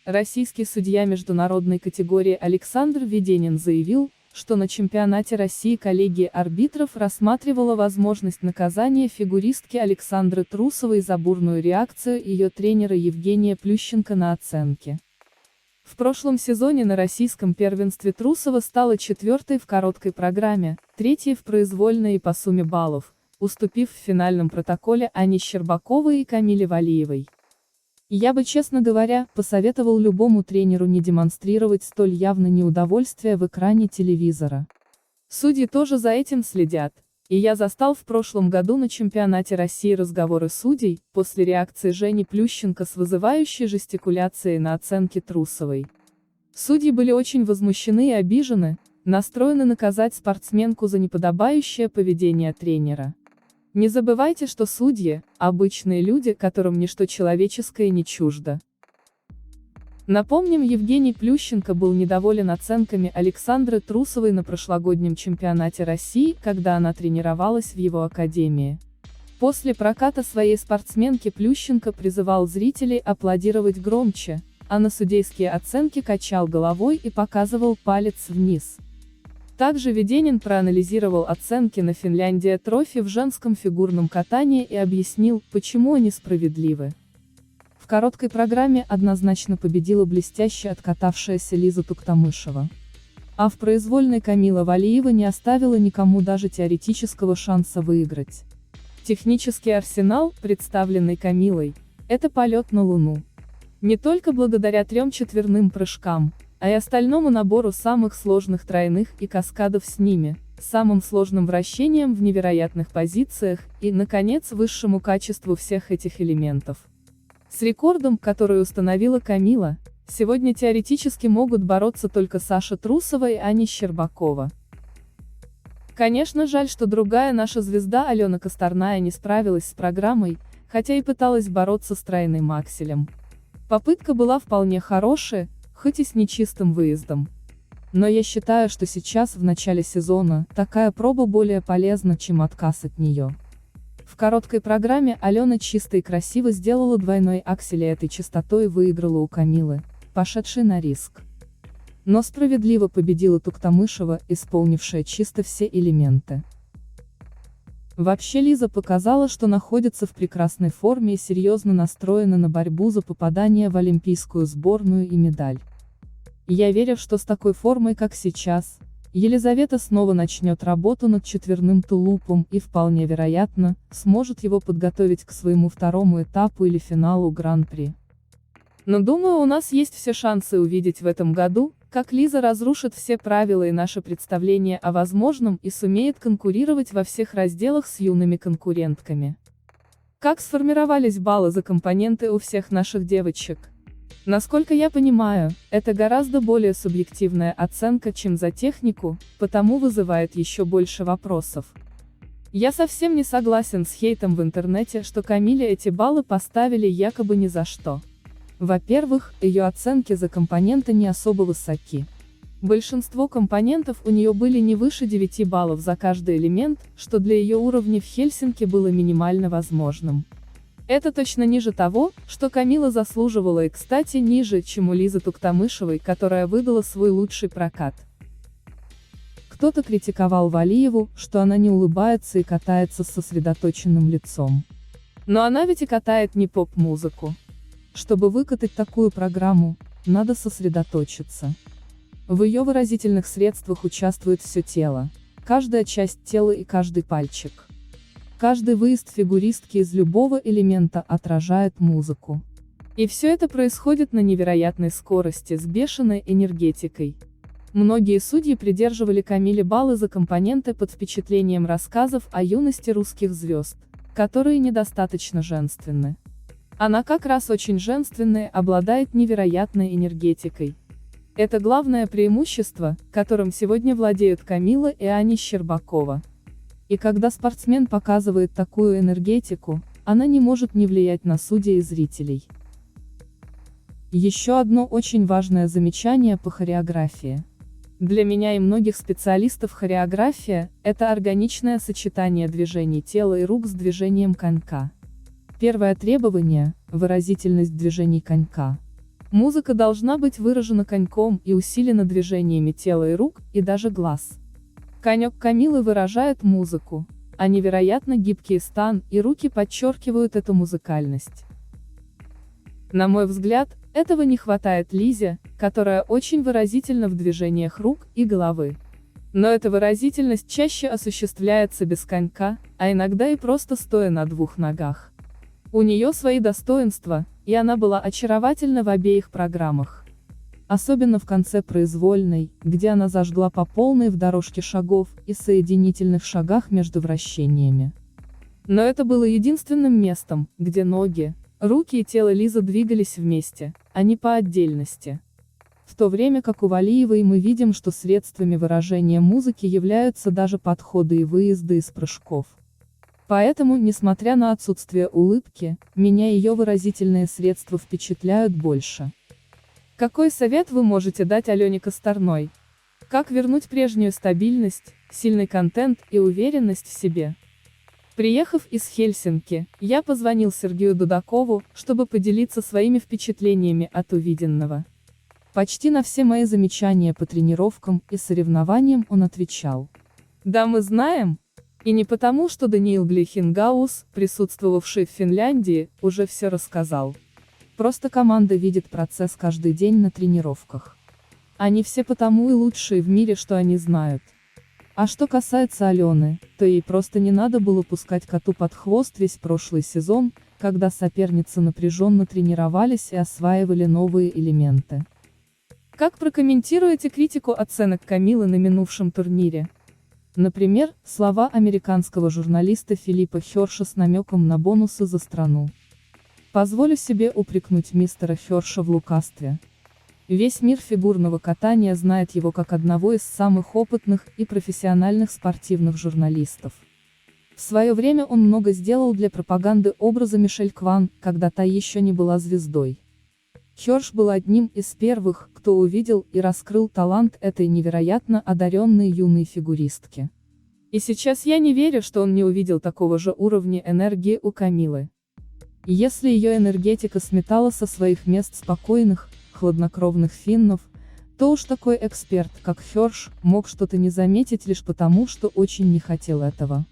Российский судья международной категории Александр Веденин заявил, что на чемпионате России коллегия арбитров рассматривала возможность наказания фигуристки Александры Трусовой за бурную реакцию ее тренера Евгения Плющенко на оценки. В прошлом сезоне на российском первенстве Трусова стала четвертой в короткой программе, третьей в произвольной и по сумме баллов, уступив в финальном протоколе Ане Щербаковой и Камиле Валиевой. Я бы, честно говоря, посоветовал любому тренеру не демонстрировать столь явно неудовольствие в экране телевизора. Судьи тоже за этим следят, и я застал в прошлом году на чемпионате России разговоры судей, после реакции Жени Плющенко с вызывающей жестикуляцией на оценки Трусовой. Судьи были очень возмущены и обижены, настроены наказать спортсменку за неподобающее поведение тренера. Не забывайте, что судьи – обычные люди, которым ничто человеческое не чуждо. Напомним, Евгений Плющенко был недоволен оценками Александры Трусовой на прошлогоднем чемпионате России, когда она тренировалась в его академии. После проката своей спортсменки Плющенко призывал зрителей аплодировать громче, а на судейские оценки качал головой и показывал палец вниз. Также Веденин проанализировал оценки на Финляндия Трофи в женском фигурном катании и объяснил, почему они справедливы. В короткой программе однозначно победила блестяще откатавшаяся Лиза Туктамышева. А в произвольной Камила Валиева не оставила никому даже теоретического шанса выиграть. Технический арсенал, представленный Камилой, это полет на Луну. Не только благодаря 3 четверным прыжкам, а и остальному набору самых сложных тройных и каскадов с ними, самым сложным вращением в невероятных позициях и, наконец, высшему качеству всех этих элементов. С рекордом, который установила Камила, сегодня теоретически могут бороться только Саша Трусова и Аня Щербакова. Конечно, жаль, что другая наша звезда Алена Косторная не справилась с программой, хотя и пыталась бороться с тройным акселем. Попытка была вполне хорошая, хоть и с нечистым выездом. Но я считаю, что сейчас, в начале сезона, такая проба более полезна, чем отказ от нее. В короткой программе Алена чисто и красиво сделала двойной аксель и этой частотой выиграла у Камилы, пошедшей на риск. Но справедливо победила Туктамышева, исполнившая чисто все элементы. Вообще Лиза показала, что находится в прекрасной форме и серьезно настроена на борьбу за попадание в олимпийскую сборную и медаль. Я верю, что с такой формой, как сейчас, Елизавета снова начнет работу над четверным тулупом и, вполне вероятно, сможет его подготовить к своему второму этапу или финалу Гран-при. Но думаю, у нас есть все шансы увидеть в этом году, как Лиза разрушит все правила и наше представление о возможном и сумеет конкурировать во всех разделах с юными конкурентками. Как сформировались баллы за компоненты у всех наших девочек? Насколько я понимаю, это гораздо более субъективная оценка, чем за технику, потому вызывает еще больше вопросов. Я совсем не согласен с хейтом в интернете, что Камиле эти баллы поставили якобы ни за что. Во-первых, ее оценки за компоненты не особо высоки. Большинство компонентов у нее были не выше 9 баллов за каждый элемент, что для ее уровня в Хельсинки было минимально возможным. Это точно ниже того, что Камила заслуживала и, кстати, ниже, чем у Лизы Туктамышевой, которая выдала свой лучший прокат. Кто-то критиковал Валиеву, что она не улыбается и катается с сосредоточенным лицом. Но она ведь и катает не поп-музыку. Чтобы выкатать такую программу, надо сосредоточиться. В ее выразительных средствах участвует все тело, каждая часть тела и каждый пальчик. Каждый выезд фигуристки из любого элемента отражает музыку. И все это происходит на невероятной скорости, с бешеной энергетикой. Многие судьи придерживали Камиле баллы за компоненты под впечатлением рассказов о юности русских звезд, которые недостаточно женственны. Она как раз очень женственная, обладает невероятной энергетикой. Это главное преимущество, которым сегодня владеют Камила и Аня Щербакова. И когда спортсмен показывает такую энергетику, она не может не влиять на судей и зрителей. Еще одно очень важное замечание по хореографии. Для меня и многих специалистов хореография – это органичное сочетание движений тела и рук с движением конька. Первое требование – выразительность движений конька. Музыка должна быть выражена коньком и усилена движениями тела и рук, и даже глаз. Конек Камилы выражает музыку, а невероятно гибкий стан и руки подчеркивают эту музыкальность. На мой взгляд, этого не хватает Лизе, которая очень выразительна в движениях рук и головы. Но эта выразительность чаще осуществляется без конька, а иногда и просто стоя на двух ногах. У нее свои достоинства, и она была очаровательна в обеих программах. Особенно в конце произвольной, где она зажгла по полной в дорожке шагов и соединительных шагах между вращениями. Но это было единственным местом, где ноги, руки и тело Лизы двигались вместе, а не по отдельности. В то время как у Валиевой мы видим, что средствами выражения музыки являются даже подходы и выезды из прыжков. Поэтому, несмотря на отсутствие улыбки, меня ее выразительные средства впечатляют больше. Какой совет вы можете дать Алене Косторной? Как вернуть прежнюю стабильность, сильный контент и уверенность в себе? Приехав из Хельсинки, я позвонил Сергею Дудакову, чтобы поделиться своими впечатлениями от увиденного. Почти на все мои замечания по тренировкам и соревнованиям он отвечал: «Да, мы знаем». И не потому, что Даниил Глихенгаус, присутствовавший в Финляндии, уже все рассказал. Просто команда видит процесс каждый день на тренировках. Они все потому и лучшие в мире, что они знают. А что касается Алены, то ей просто не надо было пускать коту под хвост весь прошлый сезон, когда соперницы напряженно тренировались и осваивали новые элементы. Как прокомментируете критику оценок Камилы на минувшем турнире? Например, слова американского журналиста Филиппа Херша с намеком на бонусы за страну. Позволю себе упрекнуть мистера Херша в лукавстве. Весь мир фигурного катания знает его как одного из самых опытных и профессиональных спортивных журналистов. В свое время он много сделал для пропаганды образа Мишель Кван, когда та еще не была звездой. Херш был одним из первых, кто увидел и раскрыл талант этой невероятно одаренной юной фигуристки. И сейчас я не верю, что он не увидел такого же уровня энергии у Камилы. Если ее энергетика сметала со своих мест спокойных, хладнокровных финнов, то уж такой эксперт, как Херш, мог что-то не заметить лишь потому, что очень не хотел этого.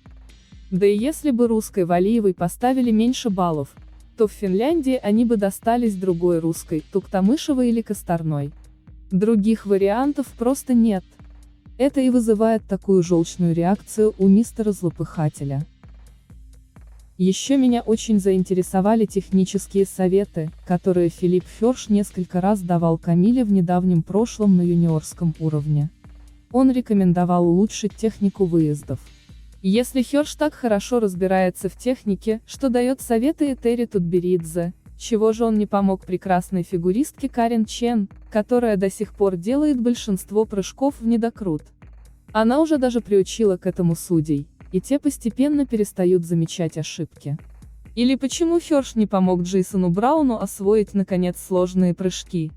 Да и если бы русской Валиевой поставили меньше баллов, то в Финляндии они бы достались другой русской, Туктамышевой или Косторной. Других вариантов просто нет. Это и вызывает такую желчную реакцию у мистера Злопыхателя. Еще меня очень заинтересовали технические советы, которые Филипп Херш несколько раз давал Камиле в недавнем прошлом на юниорском уровне. Он рекомендовал улучшить технику выездов. Если Херш так хорошо разбирается в технике, что дает советы Этери Тутберидзе, чего же он не помог прекрасной фигуристке Карен Чен, которая до сих пор делает большинство прыжков в недокрут? Она уже даже приучила к этому судей, и те постепенно перестают замечать ошибки. Или почему Херш не помог Джейсону Брауну освоить наконец сложные прыжки?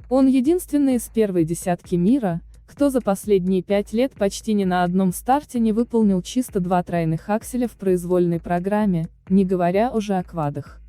Он единственный из первой десятки мира, кто за последние 5 лет почти ни на одном старте не выполнил чисто 2 тройных акселя в произвольной программе, не говоря уже о квадах.